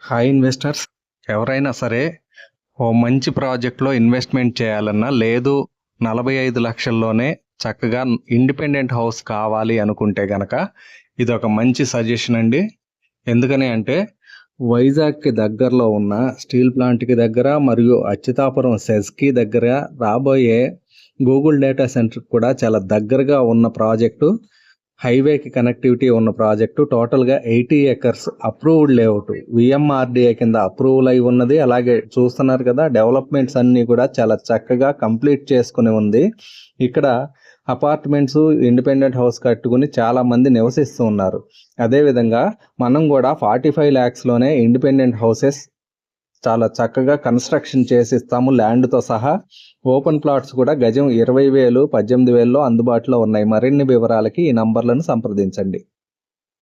Hi investors. ఎవరైనా సరే ఓ మంచి ప్రాజెక్ట్లో ఇన్వెస్ట్మెంట్ చేయాలన్నా, లేదు 45 లక్షల్లోనే చక్కగా ఇండిపెండెంట్ హౌస్ కావాలి అనుకుంటే గనక ఇది ఒక మంచి సజెషన్ అండి. ఎందుకని అంటే వైజాగ్కి దగ్గరలో ఉన్న స్టీల్ ప్లాంట్కి దగ్గర మరియు అచ్యుతాపురం సెస్కి దగ్గర రాబోయే గూగుల్ డేటా సెంటర్ కూడా చాలా దగ్గరగా ఉన్న ప్రాజెక్టు. హైవేకి కనెక్టివిటీ ఉన్న ప్రాజెక్టు. టోటల్గా 80 ఎకర్స్ అప్రూవ్డ్ లేఅవుట్, విఎంఆర్డిఏ కింద అప్రూవల్ అయి ఉన్నది. అలాగే చూస్తున్నారు కదా, డెవలప్మెంట్స్ అన్నీ కూడా చాలా చక్కగా కంప్లీట్ చేసుకుని ఉంది. ఇక్కడ అపార్ట్మెంట్స్, ఇండిపెండెంట్ హౌస్ కట్టుకుని చాలామంది నివసిస్తూ ఉన్నారు. అదేవిధంగా మనం కూడా 45 lakhsలోనే ఇండిపెండెంట్ హౌసెస్ చాలా చక్కగా కన్స్ట్రక్షన్ చేసిస్తాము, ల్యాండ్తో సహా. ఓపెన్ ప్లాట్స్ కూడా గజం 20,000, 18,000లో అందుబాటులో ఉన్నాయి. మరిన్ని వివరాలకి ఈ నంబర్లను సంప్రదించండి.